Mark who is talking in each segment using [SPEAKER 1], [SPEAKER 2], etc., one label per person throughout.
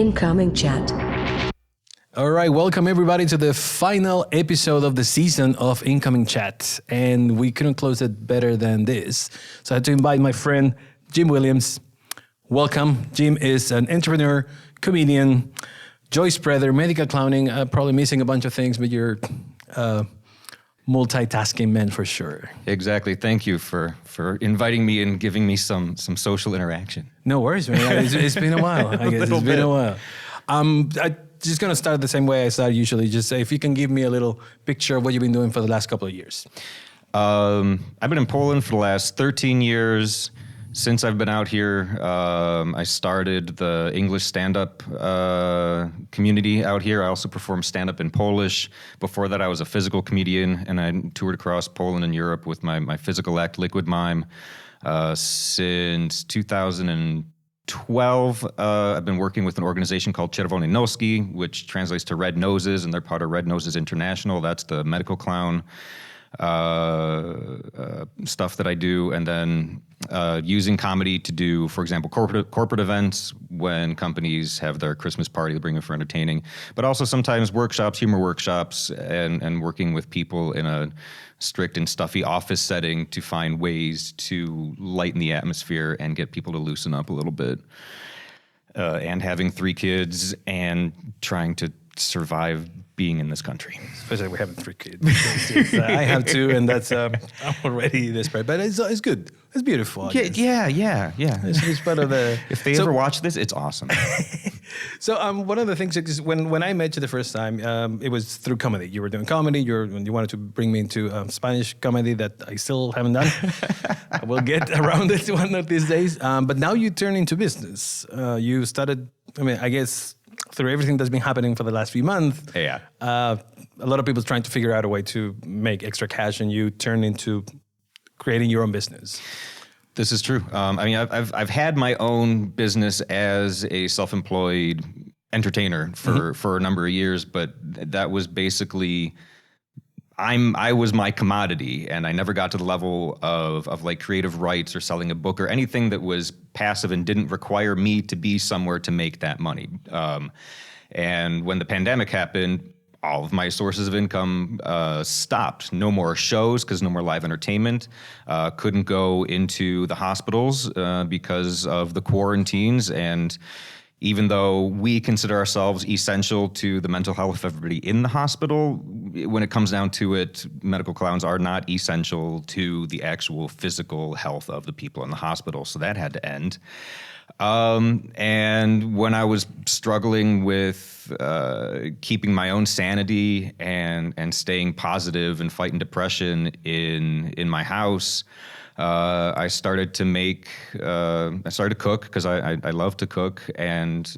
[SPEAKER 1] Incoming Chat.
[SPEAKER 2] All right, welcome everybody to the final episode of the season of Incoming Chat. And we couldn't close it better than this. So I had to invite my friend, Jim Williams. Welcome. Jim is an entrepreneur, comedian, joy spreader, medical clowning, probably missing a bunch of things, but you're multitasking man for sure.
[SPEAKER 3] Exactly. Thank you for inviting me and giving me some social interaction.
[SPEAKER 2] No worries, man. It's been a while. I guess it's been a while. I'm just going to start the same way I start usually. Just say if you can give me a little picture of what you've been doing for the last couple of years.
[SPEAKER 3] I've been in Poland for the last 13 years. Since I've been out here, I started the English stand-up community out here. I also performed stand-up in Polish. Before that, I was a physical comedian, and I toured across Poland and Europe with my physical act, Liquid Mime. Since 2012, I've been working with an organization called Czerwone Noski, which translates to Red Noses, and they're part of Red Noses International. That's the medical clown stuff that I do, and then using comedy to do, for example, corporate events when companies have their Christmas party, they bring it for entertaining, but also sometimes workshops, humor workshops, and working with people in a strict and stuffy office setting to find ways to lighten the atmosphere and get people to loosen up a little bit. And having 3 kids and trying to survive being in this country.
[SPEAKER 2] Especially we're having 3 kids. I have 2, and that's I'm already desperate. But it's good. It's beautiful.
[SPEAKER 3] Yeah.
[SPEAKER 2] It's part of the.
[SPEAKER 3] If they ever watch this, it's awesome.
[SPEAKER 2] So one of the things is when I met you the first time, it was through comedy. You were doing comedy. You wanted to bring me into Spanish comedy that I still haven't done. I will get around it one of these days. But now you turn into business. You started. I guess. Through everything that's been happening for the last few months,
[SPEAKER 3] Yeah.
[SPEAKER 2] A lot of people trying to figure out a way to make extra cash, and you turn into creating your own business.
[SPEAKER 3] This is true. I've had my own business as a self-employed entertainer for a number of years, but that was basically I was my commodity, and I never got to the level of like creative rights or selling a book or anything that was passive and didn't require me to be somewhere to make that money. And when the pandemic happened, all of my sources of income stopped. No more shows because no more live entertainment. Couldn't go into the hospitals because of the quarantines. And even though we consider ourselves essential to the mental health of everybody in the hospital, when it comes down to it, medical clowns are not essential to the actual physical health of the people in the hospital. So that had to end. And when I was struggling with keeping my own sanity and staying positive and fighting depression in my house, I started to cook because I love to cook, and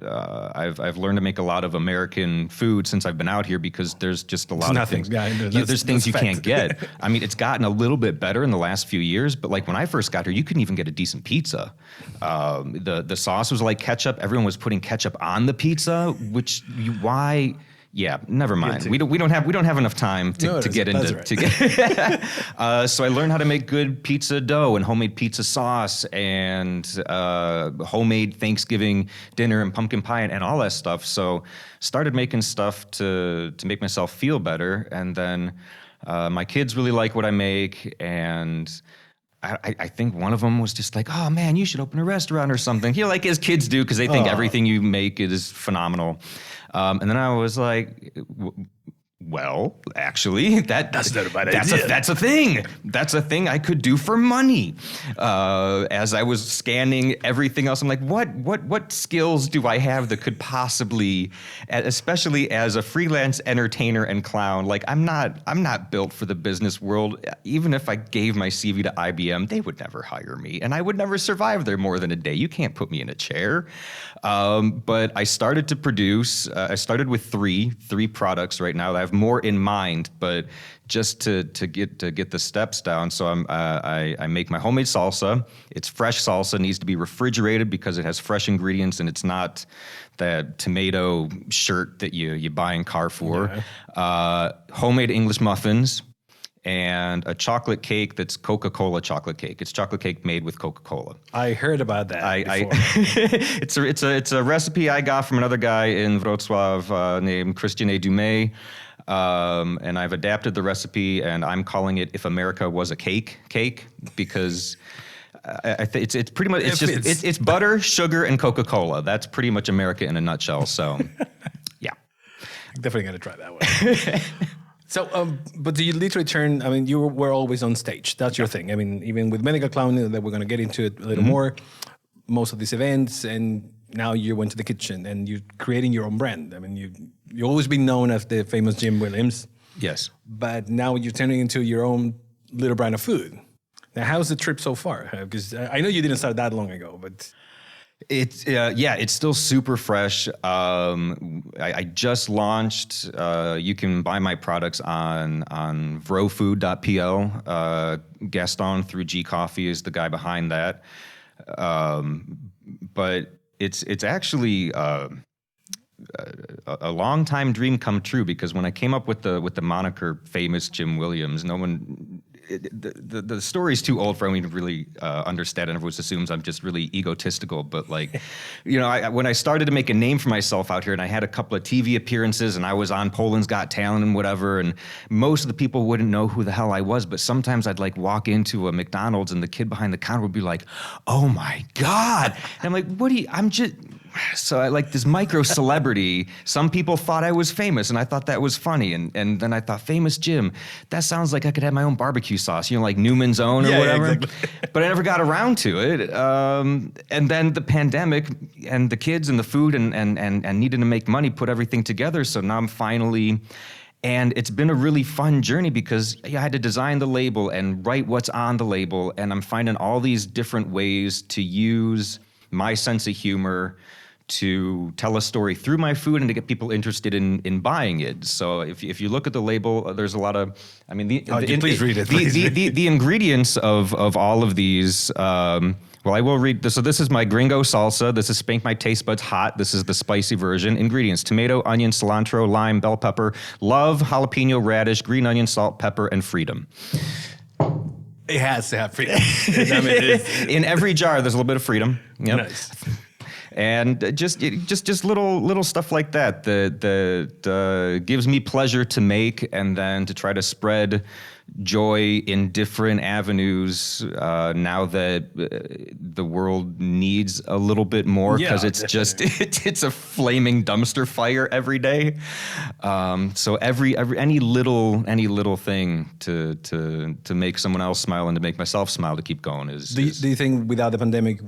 [SPEAKER 3] I've learned to make a lot of American food since I've been out here because there's just a lot of things. There's things you can't get. It's gotten a little bit better in the last few years, but like when I first got here, you couldn't even get a decent pizza. The sauce was like ketchup. Everyone was putting ketchup on the pizza, why? Yeah, never mind. We don't have enough time to get into
[SPEAKER 2] right.
[SPEAKER 3] to get. So I learned how to make good pizza dough and homemade pizza sauce and homemade Thanksgiving dinner and pumpkin pie and all that stuff. So started making stuff to make myself feel better, and then my kids really like what I make, and I think one of them was just like, "Oh man, you should open a restaurant or something." Like as kids do, because they think everything you make is phenomenal. And then I was like, well, actually, that's not a bad idea. That's a thing. That's a thing I could do for money. As I was scanning everything else, I'm like, what skills do I have that could possibly, especially as a freelance entertainer and clown, like I'm not built for the business world. Even if I gave my CV to IBM, they would never hire me, and I would never survive there more than a day. You can't put me in a chair. But I started to produce. I started with three products right now. I have more in mind, but just to get the steps down. So I make my homemade salsa. It's fresh salsa, needs to be refrigerated because it has fresh ingredients and it's not that tomato shirt that you buy in Carrefour. Yeah. Homemade English muffins and a chocolate cake that's Coca-Cola chocolate cake. It's chocolate cake made with Coca-Cola.
[SPEAKER 2] I heard about that before.
[SPEAKER 3] It's a recipe I got from another guy in Wrocław named Christian Dumais. And I've adapted the recipe, and I'm calling it "If America Was a Cake" because I think it's pretty much it's butter, sugar, and Coca-Cola. That's pretty much America in a nutshell. So, yeah,
[SPEAKER 2] definitely gonna try that one. So, but do you literally turn? I mean, you were always on stage. That's your thing. I mean, even with Medical Clown, that we're gonna get into it a little more. Most of these events, and now you went to the kitchen and you're creating your own brand. I mean, you've always been known as the famous Jim Williams.
[SPEAKER 3] Yes.
[SPEAKER 2] But now you're turning into your own little brand of food. Now, how's the trip so far? Because I know you didn't start that long ago, but
[SPEAKER 3] it's still super fresh. I just launched. You can buy my products on vrofood.pl. Gaston through G Coffee is the guy behind that. But it's actually a long time dream come true, because when I came up with the moniker Famous Jim Williams, no one. The story's too old for anyone to really understand, and everyone assumes I'm just really egotistical. But like, when I started to make a name for myself out here, and I had a couple of TV appearances, and I was on Poland's Got Talent and whatever, and most of the people wouldn't know who the hell I was. But sometimes I'd like walk into a McDonald's, and the kid behind the counter would be like, "Oh my God!" And I'm like, "What do you?" I'm just. So I like this micro celebrity. Some people thought I was famous, and I thought that was funny. And then I thought, Famous Jim, that sounds like I could have my own barbecue sauce, like Newman's Own or whatever. Yeah, exactly. But I never got around to it. And then the pandemic and the kids and the food and needing to make money put everything together. So now I'm finally... And it's been a really fun journey, because I had to design the label and write what's on the label. And I'm finding all these different ways to use my sense of humor to tell a story through my food and to get people interested in buying it. So if you look at the label, there's a lot of, I mean,
[SPEAKER 2] please read it.
[SPEAKER 3] The ingredients of all of these, well, I will read this. So this is my gringo salsa. This is Spank My Taste Buds Hot. This is the spicy version. Ingredients: tomato, onion, cilantro, lime, bell pepper, love, jalapeno, radish, green onion, salt, pepper, and freedom.
[SPEAKER 2] It has to have freedom.
[SPEAKER 3] In every jar, there's a little bit of freedom. Yep.
[SPEAKER 2] Nice.
[SPEAKER 3] And just little stuff like that gives me pleasure to make, and then to try to spread joy in different avenues now that the world needs a little bit more, because it's definitely. It's a flaming dumpster fire every day. So any little thing to make someone else smile and to make myself smile to keep going is.
[SPEAKER 2] Do you think without the pandemic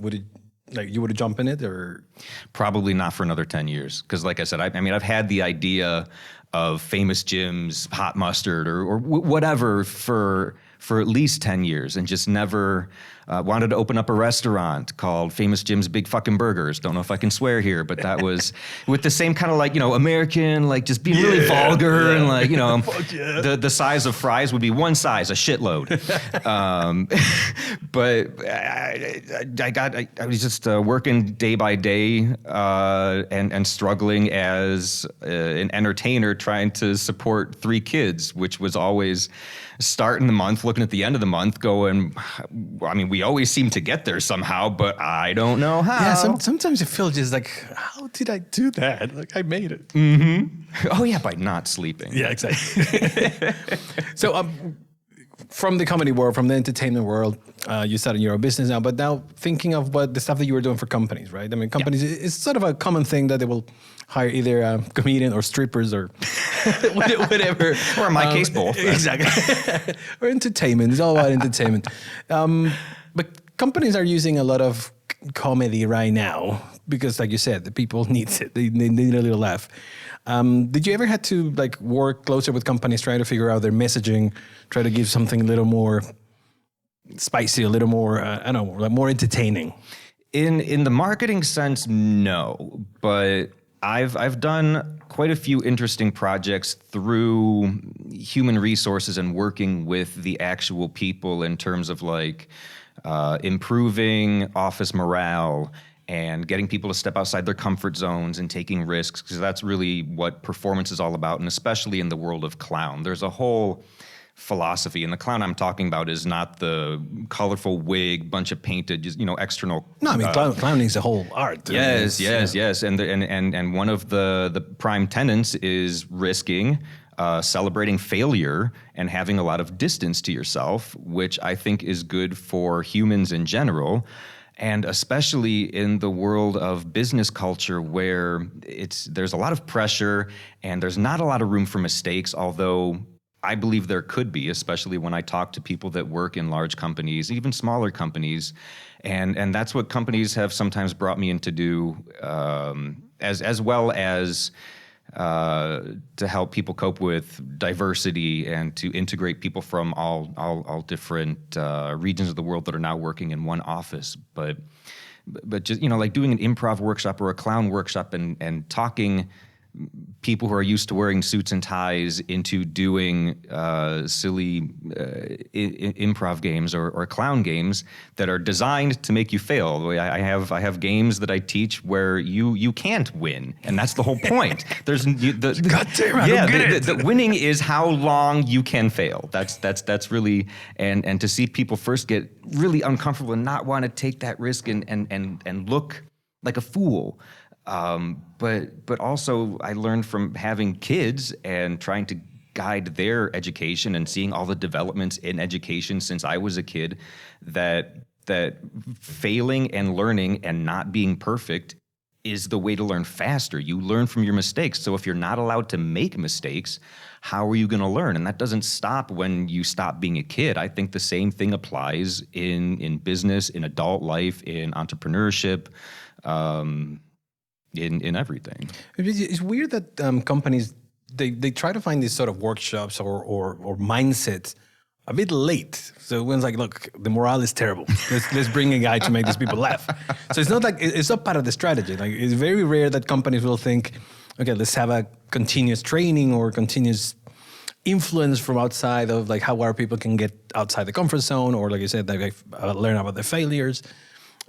[SPEAKER 2] you would have jumped in it, or?
[SPEAKER 3] Probably not for another 10 years. Because like I said, I mean, I've had the idea of Famous Jim's hot mustard or whatever for at least 10 years, and just never wanted to open up a restaurant called Famous Jim's Big Fucking Burgers. Don't know if I can swear here, but that was with the same kind of like, American, like just being really vulgar and like, the size of fries would be one size, a shitload. But I was just working day by day and struggling as an entertainer, trying to support 3 kids, which was always starting the month, looking at the end of the month, going, I mean, we always seem to get there somehow, but I don't know how.
[SPEAKER 2] Yeah, sometimes you feel just like, how did I do that? Like, I made it.
[SPEAKER 3] Mm-hmm. Oh, yeah, by not sleeping.
[SPEAKER 2] Yeah, exactly. So, from the comedy world, from the entertainment world, you started your own business now, but now thinking of the stuff that you were doing for companies, right? I mean, companies, it's sort of a common thing that they will hire either a comedian or strippers or whatever.
[SPEAKER 3] Or in my case, both.
[SPEAKER 2] Exactly. Or entertainment. It's all about entertainment. But companies are using a lot of comedy right now because, like you said, the people need it. They need a little laugh. Did you ever have to like work closer with companies, try to figure out their messaging, try to give something a little more spicy, a little more, I don't know, like more entertaining?
[SPEAKER 3] In the marketing sense, no. But I've done quite a few interesting projects through human resources and working with the actual people in terms of like improving office morale and getting people to step outside their comfort zones and taking risks, because that's really what performance is all about, and especially in the world of clown. There's a whole philosophy. And the clown I'm talking about is not the colorful wig, bunch of painted, just, external.
[SPEAKER 2] No, I mean, clowning is a whole art.
[SPEAKER 3] Yes. And one of the prime tenets is risking, celebrating failure, and having a lot of distance to yourself, which I think is good for humans in general. And especially in the world of business culture where there's a lot of pressure and there's not a lot of room for mistakes, although I believe there could be, especially when I talk to people that work in large companies, even smaller companies. And that's what companies have sometimes brought me in to do, as well as to help people cope with diversity and to integrate people from all different regions of the world that are now working in one office. But just, like doing an improv workshop or a clown workshop and talking people who are used to wearing suits and ties into doing silly improv games or clown games that are designed to make you fail. I have games that I teach where you can't win, and that's the whole point. There's
[SPEAKER 2] God damn, I don't get it.
[SPEAKER 3] The winning is how long you can fail. That's really and to see people first get really uncomfortable and not want to take that risk and look like a fool. But also I learned from having kids and trying to guide their education and seeing all the developments in education since I was a kid that failing and learning and not being perfect is the way to learn faster. You learn from your mistakes. So if you're not allowed to make mistakes, how are you going to learn? And that doesn't stop when you stop being a kid. I think the same thing applies in business, in adult life, in entrepreneurship, in everything.
[SPEAKER 2] It's weird that companies, they try to find these sort of workshops or mindsets a bit late. So when it's like, look, the morale is terrible. Let's bring a guy to make these people laugh. So it's not like, it's not part of the strategy. Like, it's very rare that companies will think, okay, let's have a continuous training or continuous influence from outside of like how our people can get outside the comfort zone, or like you said, like learn about their failures.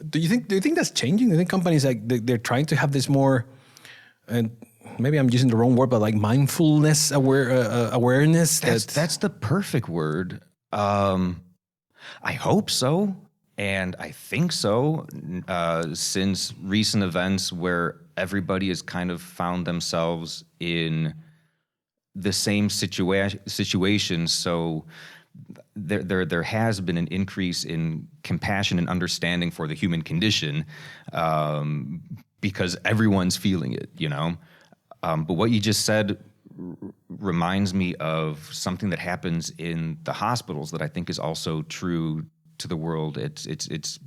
[SPEAKER 2] Do you think that's changing? Do you think companies like they're trying to have this more, and maybe I'm using the wrong word, but like mindfulness awareness?
[SPEAKER 3] That's the perfect word. I hope so, and I think so. Since recent events where everybody has kind of found themselves in the same situation, so there has been an increase in compassion and understanding for the human condition, because everyone's feeling it, But what you just said reminds me of something that happens in the hospitals that I think is also true to the world. It's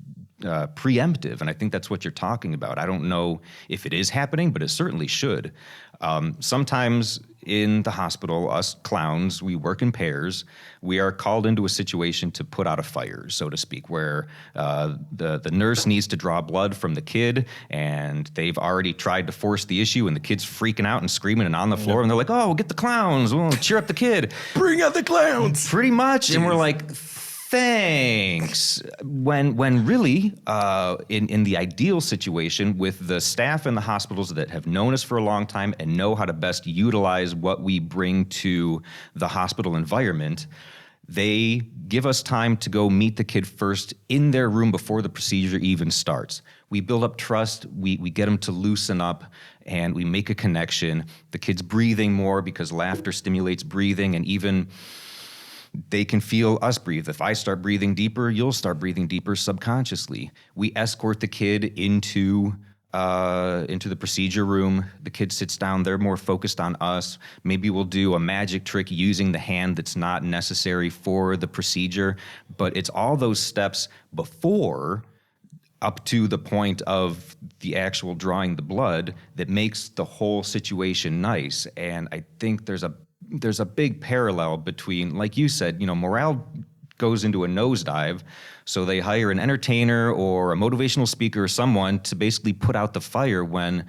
[SPEAKER 3] preemptive, and I think that's what you're talking about. I don't know if it is happening, but it certainly should. Sometimes in the hospital, us clowns, we work in pairs. We are called into a situation to put out a fire, so to speak, where the nurse needs to draw blood from the kid, and they've already tried to force the issue, and the kid's freaking out and screaming and on the floor, and they're like, "Oh, we'll get the clowns. We'll cheer up the kid.
[SPEAKER 2] Bring out the clowns."
[SPEAKER 3] Pretty much. Jeez. And we're like, thanks. When really, in the ideal situation, with the staff in the hospitals that have known us for a long time and know how to best utilize what we bring to the hospital environment, they give us time to go meet the kid first in their room before the procedure even starts. We build up trust, we get them to loosen up, and we make a connection. The kid's breathing more because laughter stimulates breathing, and even they can feel us breathe. If I start breathing deeper, you'll start breathing deeper subconsciously. We escort the kid into the procedure room. The kid sits down. They're more focused on us. Maybe we'll do a magic trick using the hand that's not necessary for the procedure. But it's all those steps before, up to the point of the actual drawing the blood, that makes the whole situation nice. And I think there's a big parallel between, like you said, morale goes into a nosedive, so they hire an entertainer or a motivational speaker or someone to basically put out the fire, when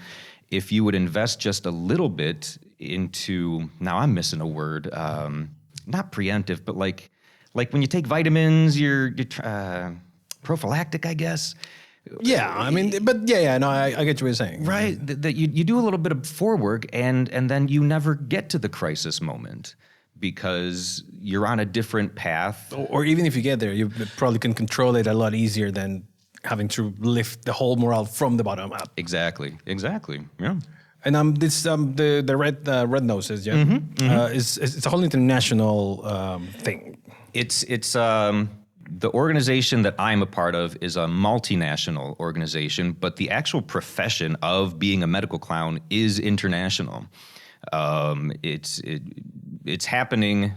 [SPEAKER 3] if you would invest just a little bit into, now I'm missing a word, not preemptive, but like when you take vitamins, you're prophylactic, I guess.
[SPEAKER 2] Yeah, I mean, but no, I get what you're saying.
[SPEAKER 3] Right, that you do a little bit of forework, and then you never get to the crisis moment, because you're on a different path.
[SPEAKER 2] Or even if you get there, you probably can control it a lot easier than having to lift the whole morale from the bottom up.
[SPEAKER 3] Exactly. Yeah.
[SPEAKER 2] And this the red noses, it's a whole international thing.
[SPEAKER 3] It's the organization that I'm a part of is a multinational organization, but the actual profession of being a medical clown is international. It's happening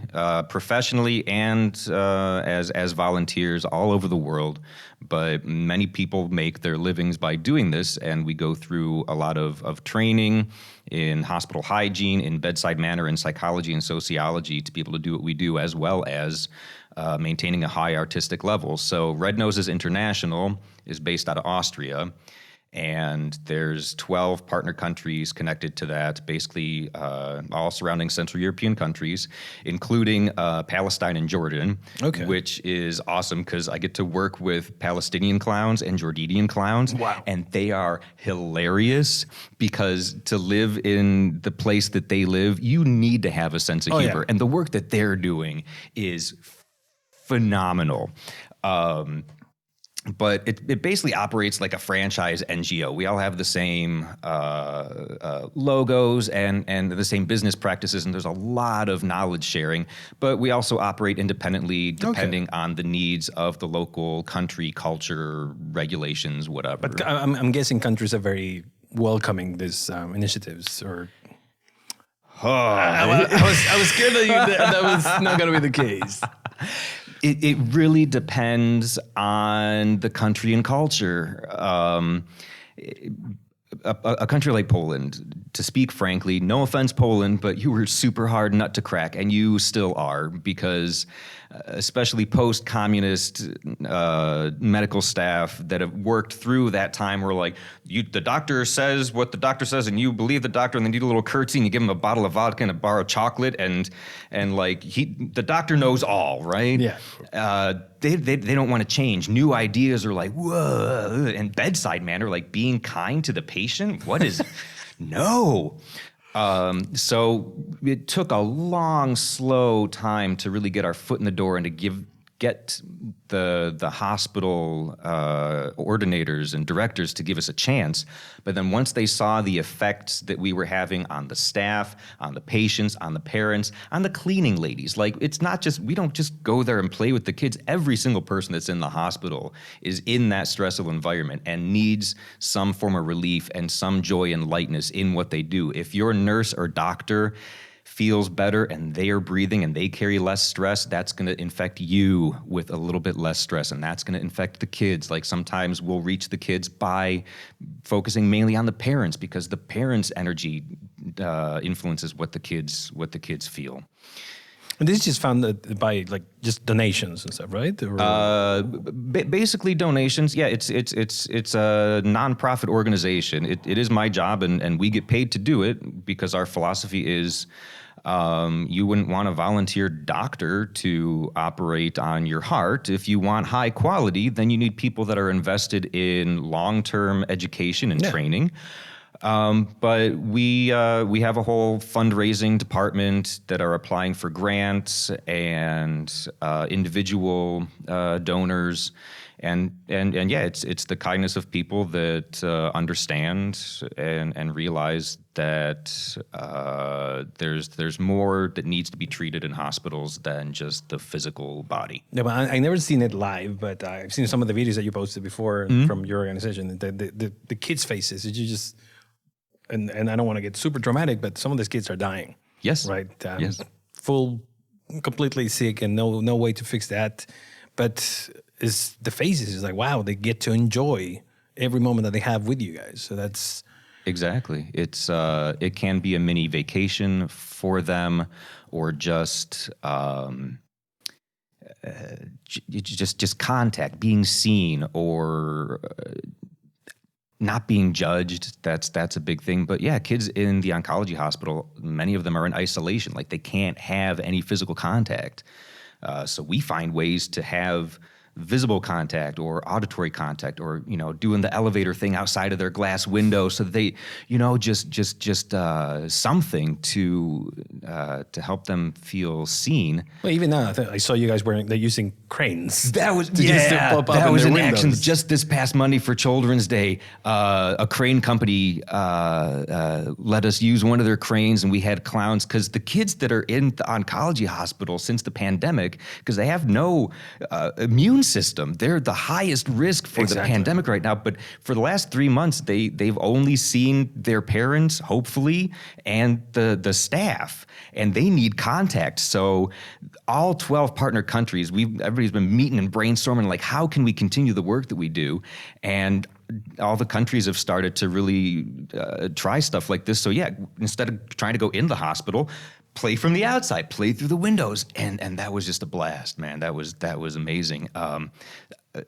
[SPEAKER 3] professionally and as volunteers all over the world. But many people make their livings by doing this, and we go through a lot of training in hospital hygiene, in bedside manner, in psychology and sociology to be able to do what we do, as well as maintaining a high artistic level. So Red Noses International is based out of Austria. And there's 12 partner countries connected to that, basically all surrounding Central European countries, including Palestine and Jordan, which is awesome because I get to work with Palestinian clowns and Jordanian clowns.
[SPEAKER 2] Wow.
[SPEAKER 3] And they are hilarious because to live in the place that they live, you need to have a sense of humor.
[SPEAKER 2] Yeah.
[SPEAKER 3] And the work that they're doing is phenomenal. But it basically operates like a franchise NGO. We all have the same logos and the same business practices, and there's a lot of knowledge sharing. But we also operate independently depending on the needs of the local country, culture, regulations, whatever.
[SPEAKER 2] But I'm guessing countries are very welcoming these initiatives, or... I was scared that was not going to be the case.
[SPEAKER 3] It really depends on the country and culture. A country like Poland, to speak frankly, no offense, Poland, but you were a super hard nut to crack, and you still are, because especially post-communist medical staff that have worked through that time where like the doctor says what the doctor says and you believe the doctor, and then you do a little curtsy and you give him a bottle of vodka and a bar of chocolate, and like the doctor knows all, right?
[SPEAKER 2] Yeah.
[SPEAKER 3] They don't want to change. New ideas are like, whoa, and bedside manner, like being kind to the patient. What is no? So it took a long, slow time to really get our foot in the door and to get the hospital ordinators and directors to give us a chance. But then once they saw the effects that we were having on the staff, on the patients, on the parents, on the cleaning ladies, like it's not just, we don't just go there and play with the kids. Every single person that's in the hospital is in that stressful environment and needs some form of relief and some joy and lightness in what they do. If your nurse or doctor feels better and they are breathing and they carry less stress, that's going to infect you with a little bit less stress, and that's going to infect the kids. Like sometimes we'll reach the kids by focusing mainly on the parents because the parents' energy influences what the kids feel.
[SPEAKER 2] And this is just found by like just donations and stuff, right?
[SPEAKER 3] Basically donations. Yeah, it's a nonprofit organization. It is my job, and we get paid to do it because our philosophy is you wouldn't want a volunteer doctor to operate on your heart. If you want high quality, then you need people that are invested in long-term education and training. But we have a whole fundraising department that are applying for grants and individual donors, and yeah, it's the kindness of people that understand and realize that there's more that needs to be treated in hospitals than just the physical body.
[SPEAKER 2] Yeah, but I never seen it live, but I've seen some of the videos that you posted before from your organization. The kids' faces, you just. And I don't want to get super dramatic, but some of these kids are dying.
[SPEAKER 3] Yes.
[SPEAKER 2] Right?
[SPEAKER 3] Yes.
[SPEAKER 2] Completely sick and no way to fix that. But it's the faces is like, wow, they get to enjoy every moment that they have with you guys. So that's...
[SPEAKER 3] Exactly. It can be a mini vacation for them, or just just contact, being seen, or... not being judged, that's a big thing. But yeah, kids in the oncology hospital, many of them are in isolation. Like they can't have any physical contact. So we find ways to have visible contact or auditory contact, or, doing the elevator thing outside of their glass window so that they, just something to help them feel seen.
[SPEAKER 2] Well, even now, I saw you guys they're using cranes.
[SPEAKER 3] That was
[SPEAKER 2] pop up
[SPEAKER 3] that
[SPEAKER 2] in
[SPEAKER 3] was
[SPEAKER 2] their
[SPEAKER 3] in
[SPEAKER 2] windows.
[SPEAKER 3] action just this past Monday for Children's Day. A crane company let us use one of their cranes, and we had clowns because the kids that are in the oncology hospital since the pandemic, because they have no immune system, they're the highest risk for the pandemic right now. But for the last 3 months, they've only seen their parents, hopefully, and the staff, and they need contact. So all 12 partner countries, everybody's been meeting and brainstorming, like, how can we continue the work that we do? And all the countries have started to really try stuff like this. So yeah, instead of trying to go in the hospital, play from the outside, play through the windows, and that was just a blast, man. That was amazing.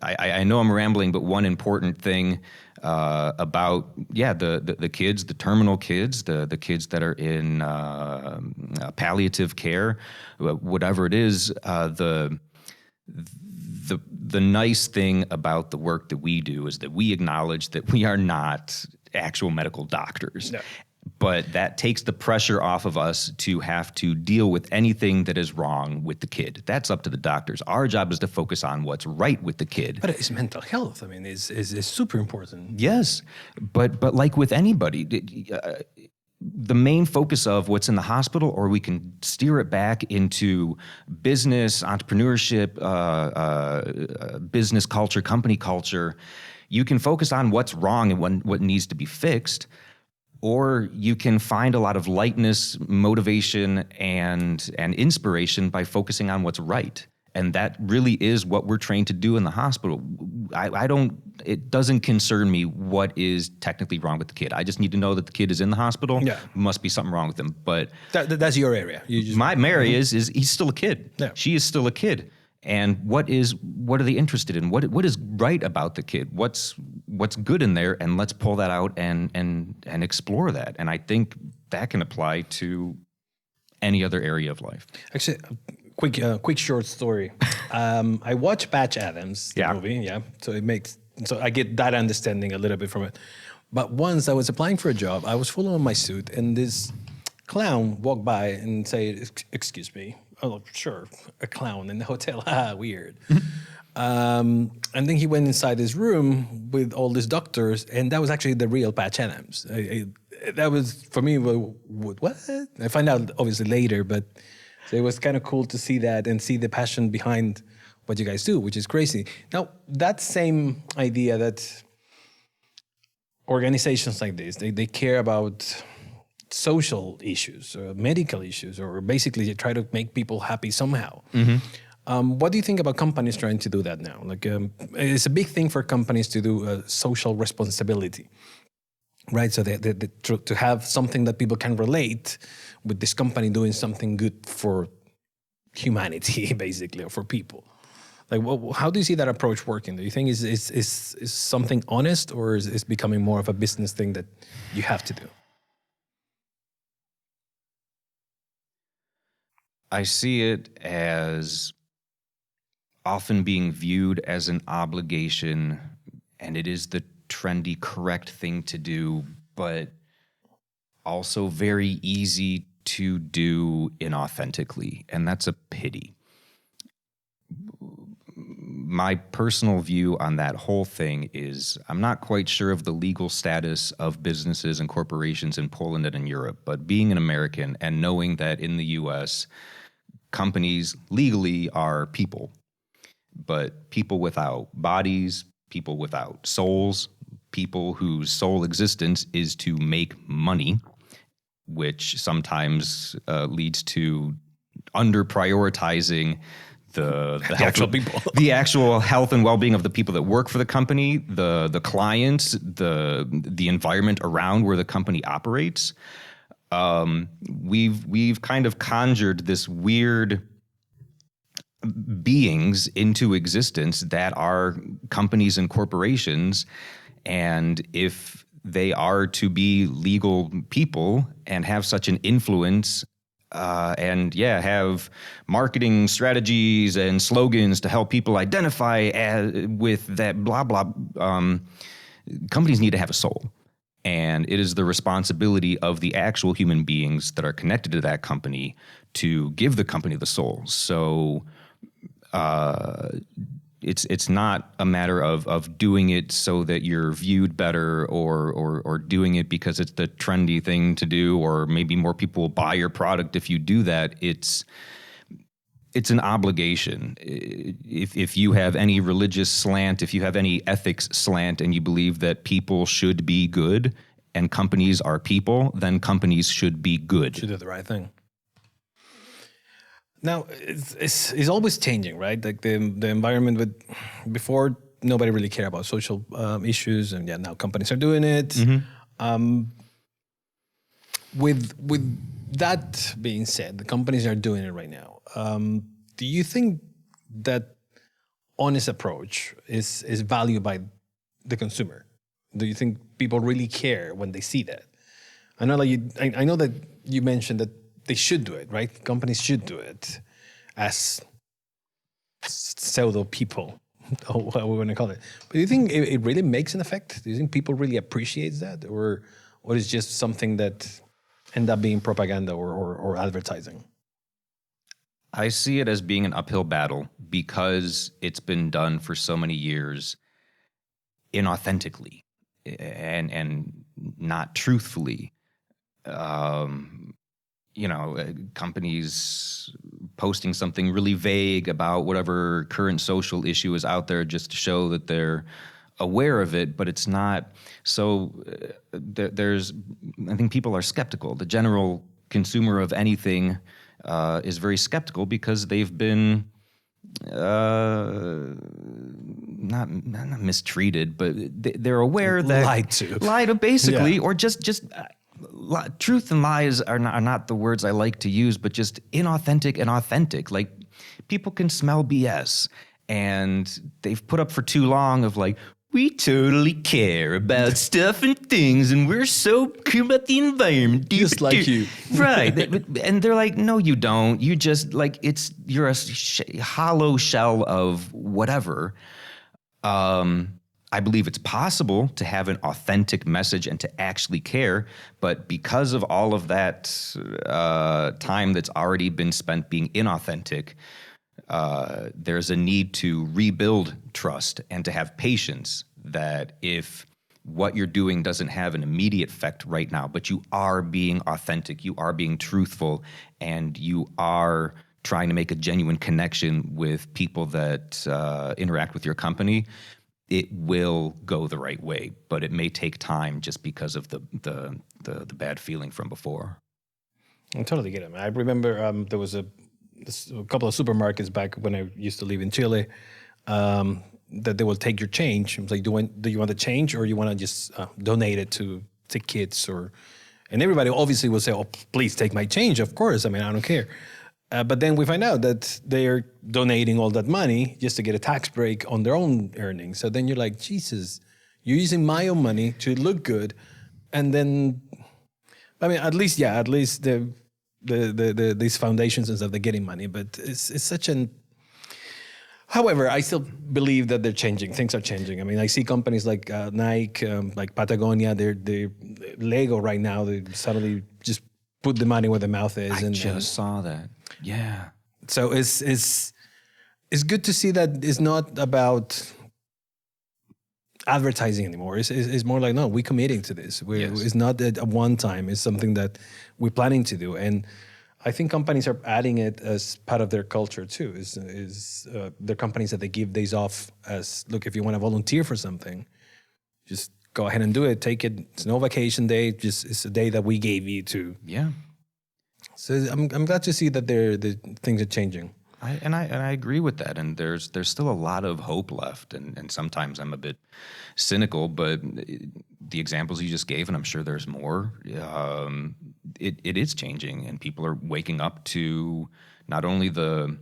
[SPEAKER 3] I know I'm rambling, but one important thing about the kids, the terminal kids, the kids that are in palliative care, whatever it is, the nice thing about the work that we do is that we acknowledge that we are not actual medical doctors. No. But that takes the pressure off of us to have to deal with anything that is wrong with the kid. That's up to the doctors. Our job is to focus on what's right with the kid.
[SPEAKER 2] But it's mental health. I mean, is super important.
[SPEAKER 3] Yes, but like with anybody, the main focus of what's in the hospital, or we can steer it back into business, entrepreneurship, business culture, company culture. You can focus on what's wrong and what needs to be fixed. Or you can find a lot of lightness, motivation, and inspiration by focusing on what's right. And that really is what we're trained to do in the hospital. It does't concern me what is technically wrong with the kid. I just need to know that the kid is in the hospital. Yeah. Must be something wrong with him. But
[SPEAKER 2] that's your area.
[SPEAKER 3] My area is he's still a kid. Yeah. She is still a kid. And what are they interested in? What is right about the kid? What's good in there? And let's pull that out and explore that. And I think that can apply to any other area of life.
[SPEAKER 2] Actually, quick short story. I watched Patch Adams, the movie. Yeah, so I get that understanding a little bit from it. But once I was applying for a job, I was full on my suit, and this clown walked by and said, "Excuse me." Oh, sure, a clown in the hotel. Weird. And then he went inside his room with all these doctors, and that was actually the real Patch Adams. That was, for me, what? I find out obviously later, but so it was kind of cool to see that and see the passion behind what you guys do, which is crazy. Now, that same idea that organizations like this, they care about social issues, or medical issues, or basically they try to make people happy somehow. Mm-hmm. What do you think about companies trying to do that now? Like, it's a big thing for companies to do social responsibility, right? So to have something that people can relate with this company doing something good for humanity, basically, or for people. Like, how do you see that approach working? Do you think is something honest, or is it becoming more of a business thing that you have to do?
[SPEAKER 3] I see it as often being viewed as an obligation, and it is the trendy, correct thing to do, but also very easy to do inauthentically, and that's a pity. My personal view on that whole thing is I'm not quite sure of the legal status of businesses and corporations in Poland and in Europe, but being an American and knowing that in the U.S., companies legally are people, but people without bodies, people without souls, people whose sole existence is to make money, which sometimes leads to under-prioritizing the
[SPEAKER 2] actual people,
[SPEAKER 3] the actual health and well-being of the people that work for the company, the clients, the environment around where the company operates. We've kind of conjured this weird beings into existence that are companies and corporations, and if they are to be legal people and have such an influence and have marketing strategies and slogans to help people identify with that blah, blah. Companies need to have a soul. And it is the responsibility of the actual human beings that are connected to that company to give the company the soul. So it's not a matter of doing it so that you're viewed better or doing it because it's the trendy thing to do, or maybe more people will buy your product if you do that. It's an obligation. If you have any religious slant, if you have any ethics slant, and you believe that people should be good and companies are people, then companies should be good.
[SPEAKER 2] Should do the right thing. Now, it's always changing, right? Like the environment before, nobody really cared about social issues, and now companies are doing it. Mm-hmm. With that being said, the companies are doing it right now. Do you think that honest approach is valued by the consumer? Do you think people really care when they see that? I know that you mentioned that they should do it, right? Companies should do it as pseudo people, or what we want to call it. But do you think it really makes an effect? Do you think people really appreciate that, or is just something that end up being propaganda or advertising?
[SPEAKER 3] I see it as being an uphill battle because it's been done for so many years inauthentically and not truthfully. Companies posting something really vague about whatever current social issue is out there just to show that they're aware of it, but it's not. So I think people are skeptical. The general consumer of anything is very skeptical because they've been not mistreated, but they're aware that lied to basically, or just truth and lies are not the words I like to use, but just inauthentic and authentic. Like, people can smell BS, and they've put up for too long of like, we totally care about stuff and things, and we're so cool about the environment.
[SPEAKER 2] Just like you.
[SPEAKER 3] Right. And they're like, no, you don't. You just, like, you're a hollow shell of whatever. I believe it's possible to have an authentic message and to actually care, but because of all of that time that's already been spent being inauthentic, there's a need to rebuild trust and to have patience that if what you're doing doesn't have an immediate effect right now, but you are being authentic, you are being truthful, and you are trying to make a genuine connection with people that interact with your company, it will go the right way. But it may take time just because of the bad feeling from before.
[SPEAKER 2] I totally get it. I remember there was a couple of supermarkets back when I used to live in Chile, that they will take your change. It's like, do you want the change, or you want to just donate it to kids? And everybody obviously will say, oh, please take my change. Of course. I mean, I don't care. But then we find out that they're donating all that money just to get a tax break on their own earnings. So then you're like, Jesus, you're using my own money to look good. And then, I mean, at least these foundations and stuff, they're getting money, but it's such an. However, I still believe that they're changing. Things are changing. I mean, I see companies like Nike, like Patagonia, they're Lego right now. They suddenly just put the money where the mouth is.
[SPEAKER 3] I just saw that. Yeah.
[SPEAKER 2] So it's good to see that it's not about advertising anymore. It's more like, no, we're committing to this. It's not a one time. It's something that we're planning to do. And I think companies are adding it as part of their culture too. They're companies that they give days off as, look, if you want to volunteer for something, just go ahead and do it. Take it. It's no vacation day. It's a day that we gave you to.
[SPEAKER 3] Yeah.
[SPEAKER 2] So I'm glad to see that the things are changing.
[SPEAKER 3] I agree with that, and there's still a lot of hope left, and sometimes I'm a bit cynical, but the examples you just gave, and I'm sure there's more, it is changing, and people are waking up to not only the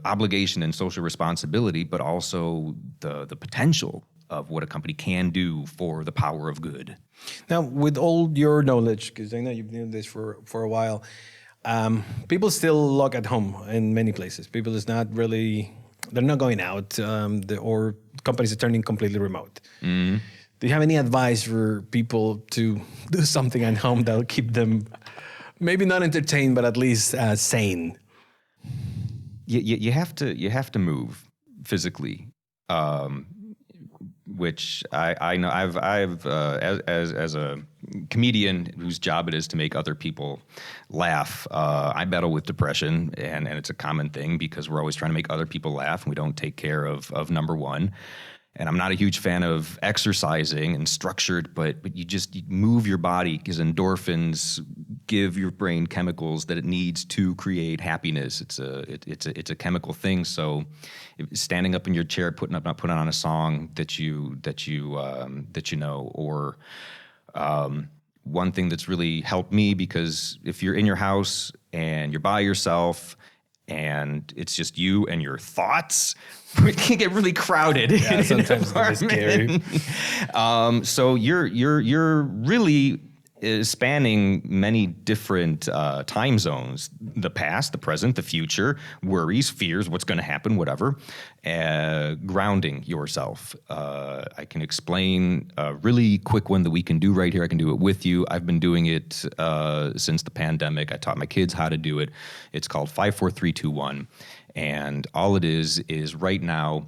[SPEAKER 3] obligation and social responsibility, but also the potential of what a company can do for the power of good.
[SPEAKER 2] Now, with all your knowledge, because I know you've been doing this for a while, people still log at home in many places. People is not really, they're not going out, or companies are turning completely remote. Mm-hmm. Do you have any advice for people to do something at home that will keep them maybe not entertained, but at least sane?
[SPEAKER 3] You have to move physically, which I know I've as a comedian whose job it is to make other people laugh. I battle with depression, and it's a common thing because we're always trying to make other people laugh, and we don't take care of number one. And I'm not a huge fan of exercising and structured, but you move your body because endorphins give your brain chemicals that it needs to create happiness. It's a chemical thing. So standing up in your chair, putting on a song that you know, or one thing that's really helped me, because if you're in your house and you're by yourself and it's just you and your thoughts, it can get really crowded.
[SPEAKER 2] Yeah, sometimes it's scary.
[SPEAKER 3] So you're really spanning many different time zones: the past, the present, the future, worries, fears, what's going to happen, whatever. Grounding yourself. I can explain a really quick one that we can do right here. I can do it with you. I've been doing it since the pandemic. I taught my kids how to do it. It's called 5, 4, 3, 2, 1. And all it is right now,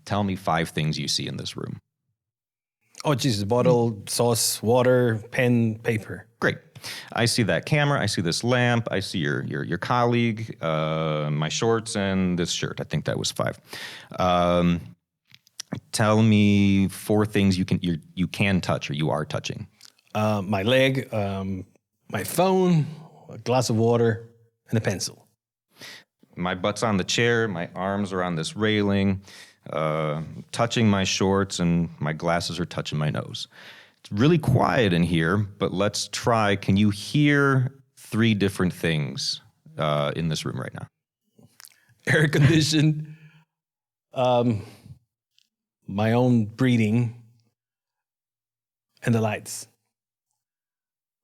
[SPEAKER 3] tell me 5 things you see in this room.
[SPEAKER 2] Oh, Jesus, bottle, sauce, water, pen, paper.
[SPEAKER 3] Great. I see that camera. I see this lamp. I see your colleague, my shorts, and this shirt. I think that was 5. Tell me 4 things you can touch or you are touching.
[SPEAKER 2] My leg, my phone, a glass of water, and a pencil.
[SPEAKER 3] My butt's on the chair. My arms are on this railing, touching my shorts, and my glasses are touching my nose. It's really quiet in here, but let's try. Can you hear 3 different things in this room right now?
[SPEAKER 2] Air conditioned, my own breathing, and the lights.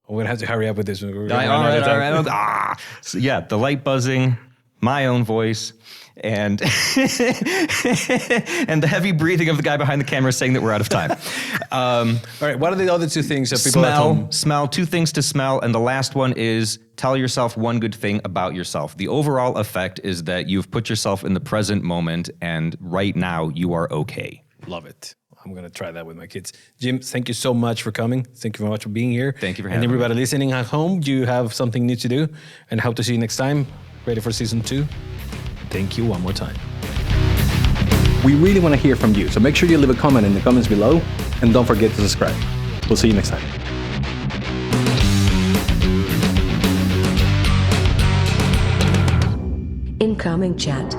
[SPEAKER 2] I'm going to have to hurry up with this one.
[SPEAKER 3] All right. So yeah, the light buzzing, my own voice, and and the heavy breathing of the guy behind the camera saying that we're out of time.
[SPEAKER 2] All right, what are the other 2 things that people at home?
[SPEAKER 3] Smell, 2 things to smell, and the last one is tell yourself one good thing about yourself. The overall effect is that you've put yourself in the present moment, and right now you are okay.
[SPEAKER 2] Love it. I'm going to try that with my kids. Jim, thank you so much for coming. Thank you very much for being here.
[SPEAKER 3] Thank you for having me.
[SPEAKER 2] And everybody listening at home, you have something new to do, and hope to see you next time. Ready for season 2? Thank you one more time. We really want to hear from you, so make sure you leave a comment in the comments below, and don't forget to subscribe. We'll see you next time.
[SPEAKER 1] Incoming chat.